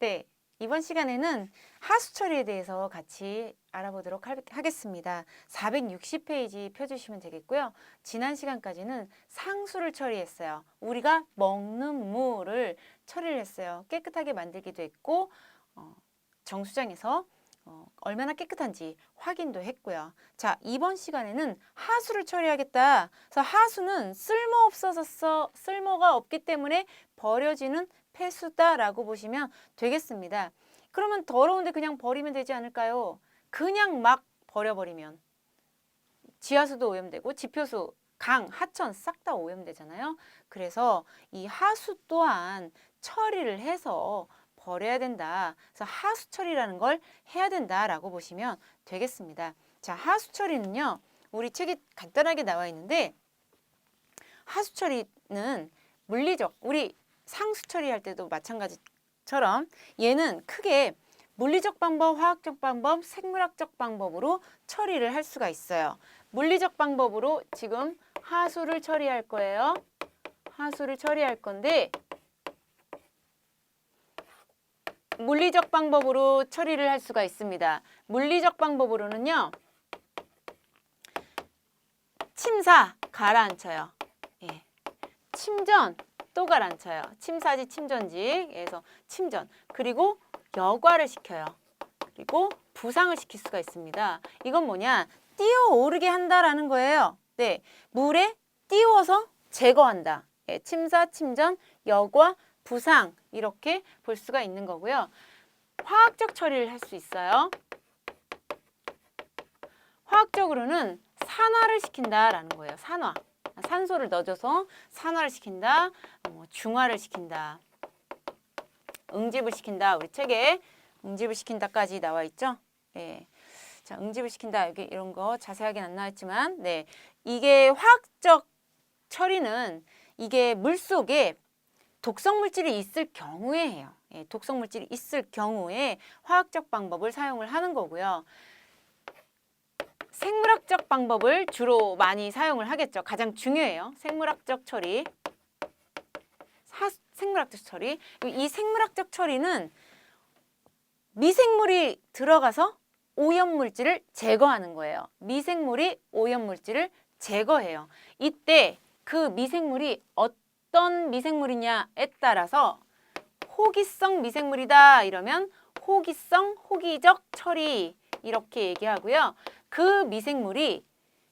네, 이번 시간에는 하수 처리에 대해서 같이 알아보도록 하겠습니다. 460페이지 펴주시면 되겠고요. 지난 시간까지는 상수를 처리했어요. 우리가 먹는 물을 처리를 했어요. 깨끗하게 만들기도 했고 정수장에서 얼마나 깨끗한지 확인도 했고요. 자, 이번 시간에는 하수를 처리하겠다. 그래서 하수는 쓸모가 없기 때문에 버려지는 폐수다라고 보시면 되겠습니다. 그러면 더러운데 그냥 버리면 되지 않을까요? 그냥 막 버려버리면 지하수도 오염되고 지표수, 강, 하천 싹 다 오염되잖아요. 그래서 이 하수 또한 처리를 해서 버려야 된다. 그래서 하수 처리라는 걸 해야 된다라고 보시면 되겠습니다. 자, 하수 처리는요. 우리 책에 간단하게 나와 있는데 하수 처리는 물리적, 우리 상수 처리할 때도 마찬가지처럼 얘는 크게 물리적 방법, 화학적 방법, 생물학적 방법으로 처리를 할 수가 있어요. 물리적 방법으로 지금 하수를 처리할 거예요. 하수를 처리할 건데 물리적 방법으로 처리를 할 수가 있습니다. 물리적 방법으로는요. 침사 가라앉혀요. 예. 침전 또 가라앉혀요. 침사지 침전지. 그래서 침전. 그리고 여과를 시켜요. 그리고 부상을 시킬 수가 있습니다. 이건 뭐냐? 뛰어오르게 한다라는 거예요. 네, 물에 띄워서 제거한다. 예, 침사, 침전, 여과, 부상 이렇게 볼 수가 있는 거고요. 화학적 처리를 할 수 있어요. 화학적으로는 산화를 시킨다라는 거예요. 산화. 산소를 넣어줘서 산화를 시킨다. 중화를 시킨다. 응집을 시킨다. 우리 책에 응집을 시킨다까지 나와 있죠. 네. 자, 응집을 시킨다. 여기 이런 거 자세하게는 안 나왔지만, 네. 이게 화학적 처리는 이게 물 속에 독성 물질이 있을 경우에 해요. 예, 독성 물질이 있을 경우에 화학적 방법을 사용을 하는 거고요. 생물학적 방법을 주로 많이 사용을 하겠죠. 가장 중요해요. 생물학적 처리. 생물학적 처리. 이 생물학적 처리는 미생물이 들어가서 오염물질을 제거하는 거예요. 미생물이 오염물질을 제거해요. 이때 그 미생물이 어떤 미생물이냐에 따라서 호기성 미생물이다 이러면 호기성, 호기적 처리 이렇게 얘기하고요. 그 미생물이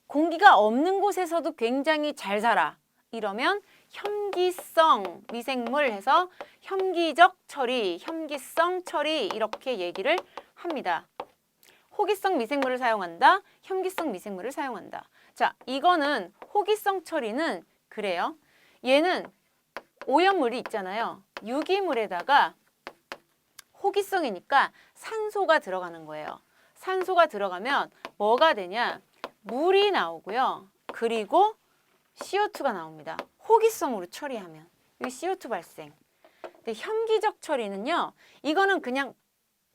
공기가 없는 곳에서도 굉장히 잘 살아 이러면 혐기성 미생물 해서 혐기적 처리, 혐기성 처리 이렇게 얘기를 합니다. 호기성 미생물을 사용한다, 혐기성 미생물을 사용한다. 자, 이거는 호기성 처리는 그래요. 얘는 오염물이 있잖아요. 유기물에다가 호기성이니까 산소가 들어가는 거예요. 산소가 들어가면 뭐가 되냐? 물이 나오고요. 그리고 CO2가 나옵니다. 호기성으로 처리하면 이 CO2 발생. 근데 혐기적 처리는요. 이거는 그냥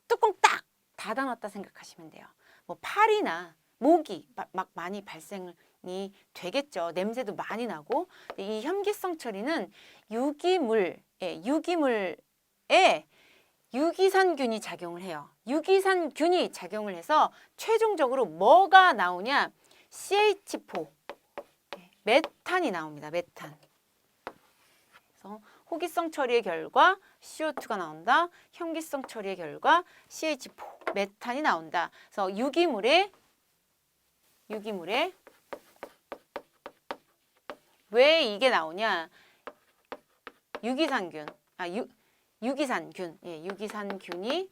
뚜껑 딱 닫아놨다 생각하시면 돼요. 뭐 파리나 모기 막 많이 발생이 되겠죠. 냄새도 많이 나고. 이 혐기성 처리는 유기물에 유기산균이 작용을 해요. 유기산균이 작용을 해서 최종적으로 뭐가 나오냐? CH4, 메탄이 나옵니다. 메탄. 그래서 호기성 처리의 결과 CO2가 나온다. 혐기성 처리의 결과 CH4, 메탄이 나온다. 그래서 유기물에 왜 이게 나오냐? 유기산균. 예, 유기산균이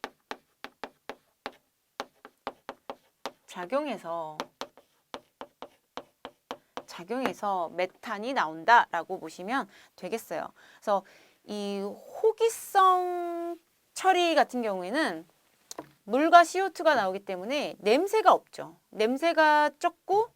작용해서 메탄이 나온다라고 보시면 되겠어요. 그래서 이 호기성 처리 같은 경우에는 물과 CO2가 나오기 때문에 냄새가 없죠. 냄새가 적고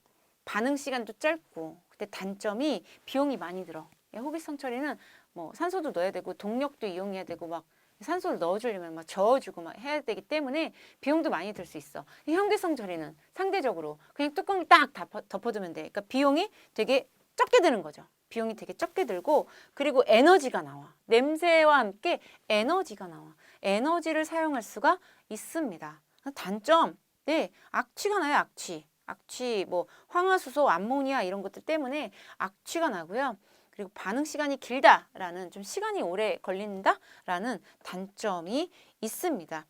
반응 시간도 짧고. 근데 단점이 비용이 많이 들어. 호기성 처리는 뭐 산소도 넣어야 되고 동력도 이용해야 되고 막 산소를 넣어주려면 막 저어주고 막 해야 되기 때문에 비용도 많이 들 수 있어. 이 혐기성 처리는 상대적으로 그냥 뚜껑을 딱 덮어두면 돼. 그러니까 비용이 되게 적게 드는 거죠. 비용이 되게 적게 들고 그리고 에너지가 나와. 냄새와 함께 에너지가 나와. 에너지를 사용할 수가 있습니다. 단점, 네, 악취가 나요, 악취. 악취, 뭐 황화수소, 암모니아 이런 것들 때문에 악취가 나고요. 그리고 반응 시간이 길다라는 좀 시간이 오래 걸린다라는 단점이 있습니다.